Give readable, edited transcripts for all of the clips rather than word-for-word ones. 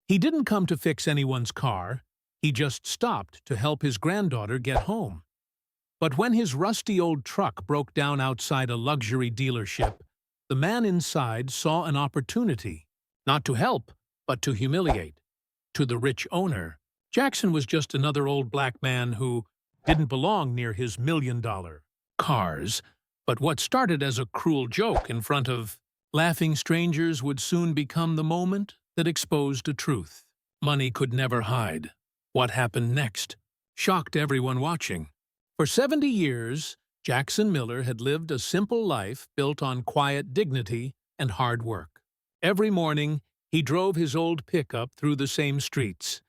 He didn't come to fix anyone's car. He just stopped to help his granddaughter get home. But when his rusty old truck broke down outside a luxury dealership, the man inside saw an opportunity, not to help, but to humiliate. To the rich owner, Jackson was just another old black man who didn't belong near his million-dollar cars. But what started as a cruel joke in front of laughing strangers would soon become the moment that exposed a truth money could never hide. What happened next shocked everyone watching. For 70 years, Jackson Miller had lived a simple life built on quiet dignity and hard work. Every morning, he drove his old pickup through the same streets,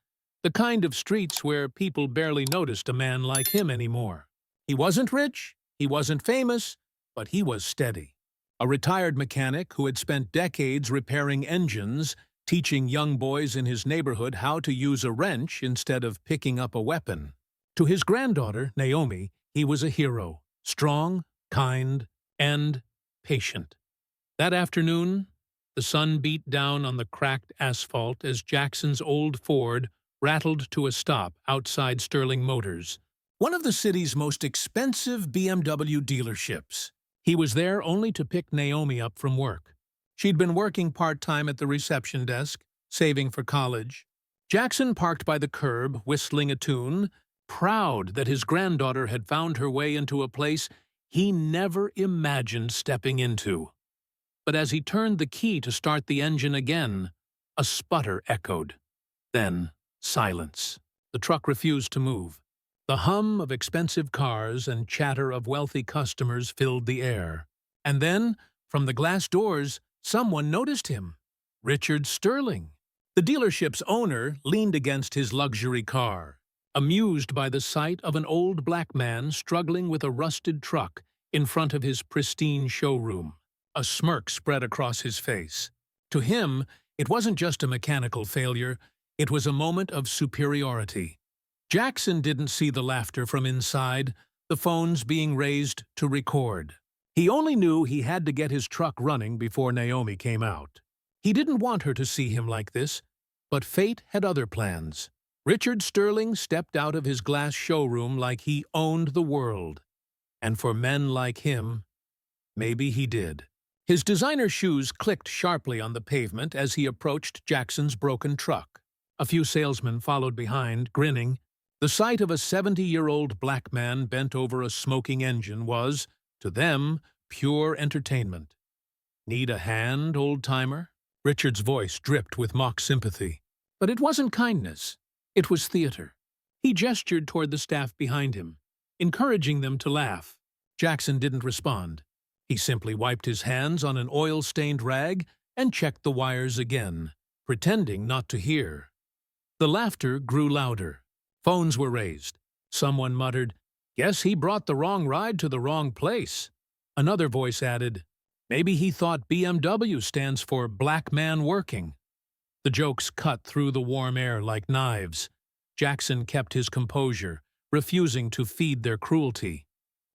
the kind of streets where people barely noticed a man like him anymore. He wasn't rich, he wasn't famous, but he was steady. A retired mechanic who had spent decades repairing engines, teaching young boys in his neighborhood how to use a wrench instead of picking up a weapon. To his granddaughter, Naomi, he was a hero, strong, kind, and patient. That afternoon, the sun beat down on the cracked asphalt as Jackson's old Ford rattled to a stop outside Sterling Motors, one of the city's most expensive BMW dealerships. He was there only to pick Naomi up from work. She'd been working part-time at the reception desk, saving for college. Jackson parked by the curb, whistling a tune, proud that his granddaughter had found her way into a place he never imagined stepping into. But as he turned the key to start the engine again, a sputter echoed. Then, silence. The truck refused to move. The hum of expensive cars and chatter of wealthy customers filled the air. And then, from the glass doors, someone noticed him. Richard Sterling. The dealership's owner leaned against his luxury car, amused by the sight of an old black man struggling with a rusted truck in front of his pristine showroom. A smirk spread across his face. To him, it wasn't just a mechanical failure, it was a moment of superiority. Jackson didn't see the laughter from inside, the phones being raised to record. He only knew he had to get his truck running before Naomi came out. He didn't want her to see him like this, but fate had other plans. Richard Sterling stepped out of his glass showroom like he owned the world. And for men like him, maybe he did. His designer shoes clicked sharply on the pavement as he approached Jackson's broken truck. A few salesmen followed behind, grinning. The sight of a 70-year-old black man bent over a smoking engine was, to them, pure entertainment. "Need a hand, old-timer?" Richard's voice dripped with mock sympathy. But it wasn't kindness. It was theater. He gestured toward the staff behind him, encouraging them to laugh. Jackson didn't respond. He simply wiped his hands on an oil-stained rag and checked the wires again, pretending not to hear. The laughter grew louder. Phones were raised. Someone muttered, "Guess he brought the wrong ride to the wrong place." Another voice added, "Maybe he thought BMW stands for Black Man Working." The jokes cut through the warm air like knives. Jackson kept his composure, refusing to feed their cruelty.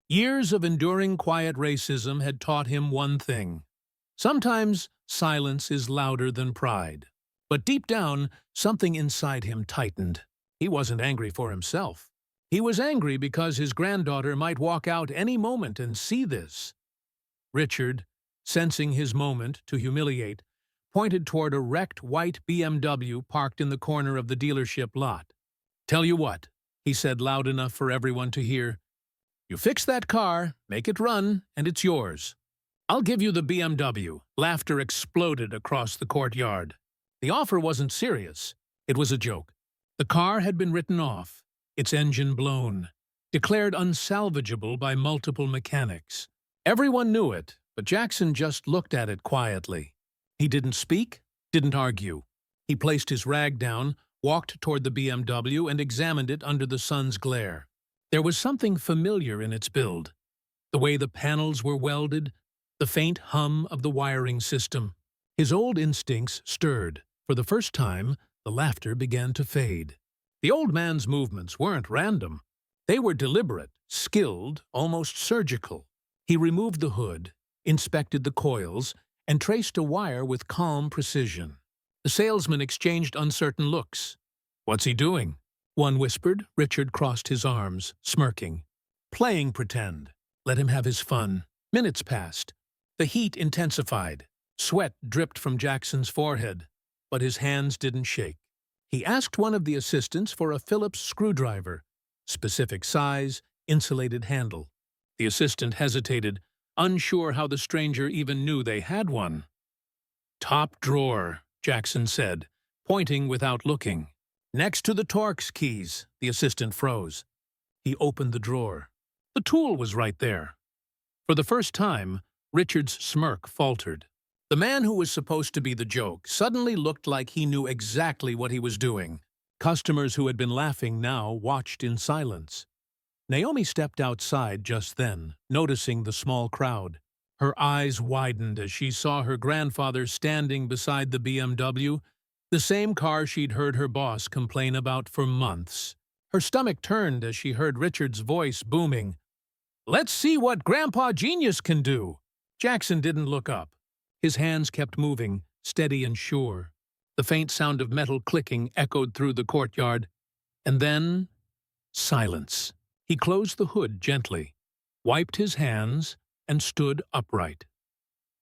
Years of enduring quiet racism had taught him one thing. Sometimes silence is louder than pride. But deep down, something inside him tightened. He wasn't angry for himself. He was angry because his granddaughter might walk out any moment and see this. Richard, sensing his moment to humiliate, pointed toward a wrecked white BMW parked in the corner of the dealership lot. "Tell you what," he said loud enough for everyone to hear. "You fix that car, make it run, and it's yours. I'll give you the BMW." Laughter exploded across the courtyard. The offer wasn't serious. It was a joke. The car had been written off, its engine blown, declared unsalvageable by multiple mechanics. Everyone knew it, but Jackson just looked at it quietly. He didn't speak, didn't argue. He placed his rag down, walked toward the BMW, and examined it under the sun's glare. There was something familiar in its build. The way the panels were welded, the faint hum of the wiring system. His old instincts stirred. For the first time, the laughter began to fade. The old man's movements weren't random. They were deliberate, skilled, almost surgical. He removed the hood, inspected the coils, and traced a wire with calm precision. The salesmen exchanged uncertain looks. "What's he doing?" one whispered. Richard crossed his arms, smirking. "Playing pretend. Let him have his fun." Minutes passed. The heat intensified. Sweat dripped from Jackson's forehead, but his hands didn't shake. He asked one of the assistants for a Phillips screwdriver, specific size, insulated handle. The assistant hesitated, unsure how the stranger even knew they had one. "Top drawer," Jackson said, pointing without looking. "Next to the Torx keys." The assistant froze. He opened the drawer. The tool was right there. For the first time, Richard's smirk faltered. The man who was supposed to be the joke suddenly looked like he knew exactly what he was doing. Customers who had been laughing now watched in silence. Naomi stepped outside just then, noticing the small crowd. Her eyes widened as she saw her grandfather standing beside the BMW, the same car she'd heard her boss complain about for months. Her stomach turned as she heard Richard's voice booming. "Let's see what Grandpa Genius can do." Jackson didn't look up. His hands kept moving, steady and sure. The faint sound of metal clicking echoed through the courtyard. And then, silence. He closed the hood gently, wiped his hands, and stood upright.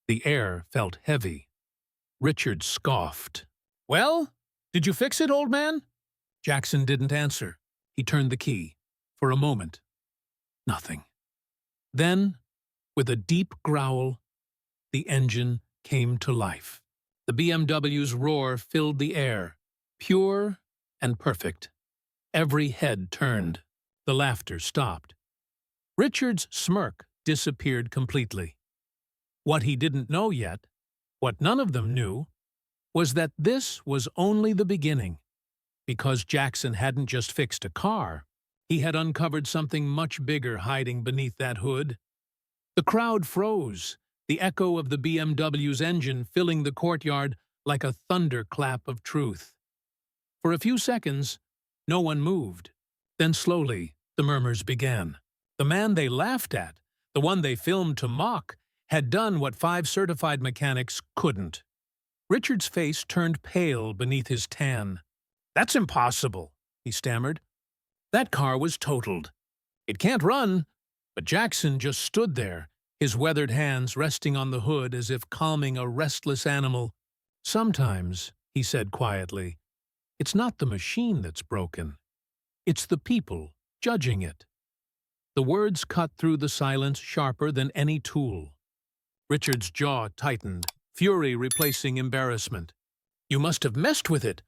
The air felt heavy. Richard scoffed. "Well, did you fix it, old man?" Jackson didn't answer. He turned the key. For a moment, nothing. Then, with a deep growl, the engine came to life. The BMW's roar filled the air, pure and perfect. Every head turned. The laughter stopped. Richard's smirk disappeared completely. What he didn't know yet, what none of them knew, was that this was only the beginning. Because Jackson hadn't just fixed a car, he had uncovered something much bigger hiding beneath that hood. The crowd froze, the echo of the BMW's engine filling the courtyard like a thunderclap of truth. For a few seconds, no one moved. Then slowly, the murmurs began. The man they laughed at, the one they filmed to mock, had done what 5 certified mechanics couldn't. Richard's face turned pale beneath his tan. "That's impossible," he stammered. "That car was totaled. It can't run." But Jackson just stood there, his weathered hands resting on the hood as if calming a restless animal. "Sometimes," he said quietly, "it's not the machine that's broken. It's the people judging it." The words cut through the silence sharper than any tool. Richard's jaw tightened, fury replacing embarrassment. "You must have messed with it.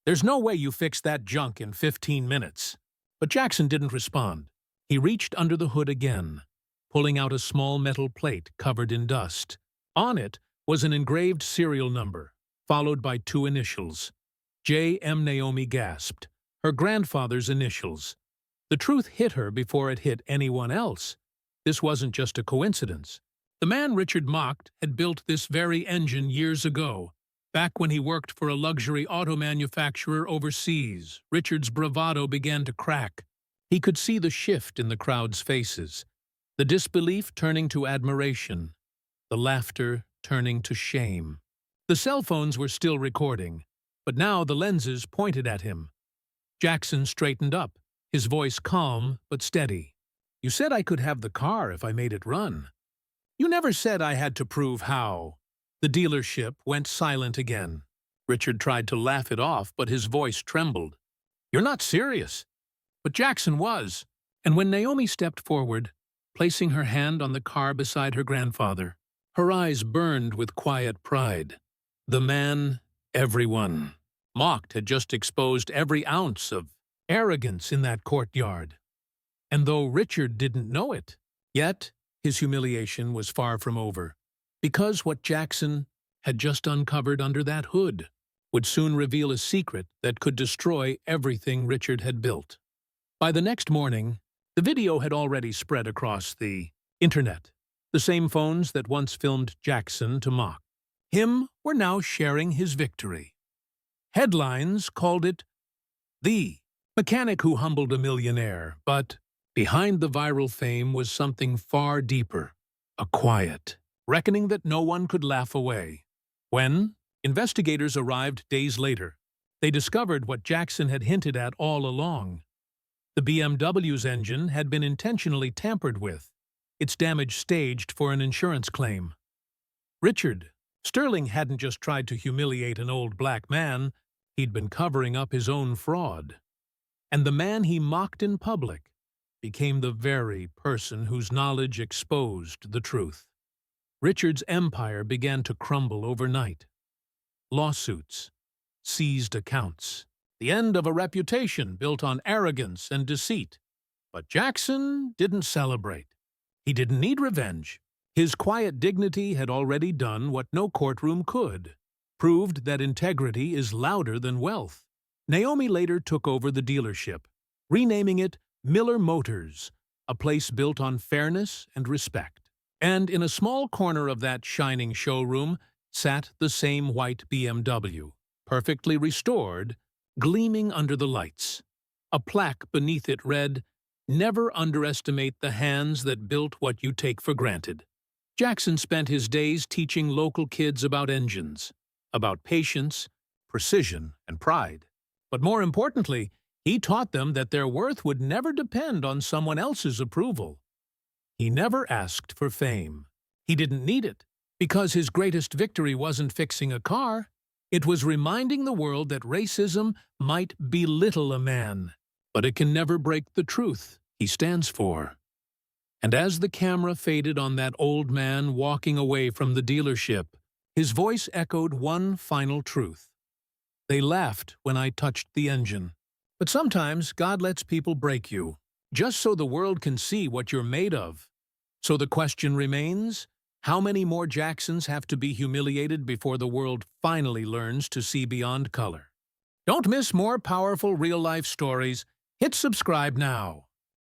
There's no way you fixed that junk in 15 minutes. But Jackson didn't respond. He reached under the hood again, pulling out a small metal plate covered in dust. On it was an engraved serial number, followed by 2 initials. J.M. Naomi gasped. Her grandfather's initials. The truth hit her before it hit anyone else. This wasn't just a coincidence. The man Richard mocked had built this very engine years ago, back when he worked for a luxury auto manufacturer overseas. Richard's bravado began to crack. He could see the shift in the crowd's faces, the disbelief turning to admiration, the laughter turning to shame. The cell phones were still recording, but now the lenses pointed at him. Jackson straightened up, his voice calm but steady. "You said I could have the car if I made it run. You never said I had to prove how." The dealership went silent again. Richard tried to laugh it off, but his voice trembled. "You're not serious." But Jackson was, and when Naomi stepped forward, placing her hand on the car beside her grandfather, her eyes burned with quiet pride. The man everyone mocked had just exposed every ounce of arrogance in that courtyard. And though Richard didn't know it, yet his humiliation was far from over, because what Jackson had just uncovered under that hood would soon reveal a secret that could destroy everything Richard had built. By the next morning, the video had already spread across the internet. The same phones that once filmed Jackson to mock him were now sharing his victory. Headlines called it the mechanic who humbled a millionaire, but behind the viral fame was something far deeper, a quiet reckoning that no one could laugh away. When, Investigators arrived days later. They discovered what Jackson had hinted at all along. The BMW's engine had been intentionally tampered with, its damage staged for an insurance claim. Richard Sterling hadn't just tried to humiliate an old black man, he'd been covering up his own fraud. And the man he mocked in public became the very person whose knowledge exposed the truth. Richard's empire began to crumble overnight. Lawsuits, seized accounts, the end of a reputation built on arrogance and deceit. But Jackson didn't celebrate. He didn't need revenge. His quiet dignity had already done what no courtroom could, proved that integrity is louder than wealth. Naomi later took over the dealership, renaming it Miller Motors, a place built on fairness and respect. And in a small corner of that shining showroom sat the same white BMW, perfectly restored, gleaming under the lights. A plaque beneath it read, "Never underestimate the hands that built what you take for granted." Jackson spent his days teaching local kids about engines, about patience, precision, and pride. But more importantly, he taught them that their worth would never depend on someone else's approval. He never asked for fame. He didn't need it, because his greatest victory wasn't fixing a car. It was reminding the world that racism might belittle a man, but it can never break the truth he stands for. And as the camera faded on that old man walking away from the dealership, his voice echoed one final truth. They laughed when I touched the engine. But sometimes God lets people break you, just so the world can see what you're made of. So the question remains, how many more Jacksons have to be humiliated before the world finally learns to see beyond color? Don't miss more powerful real-life stories. Hit subscribe now.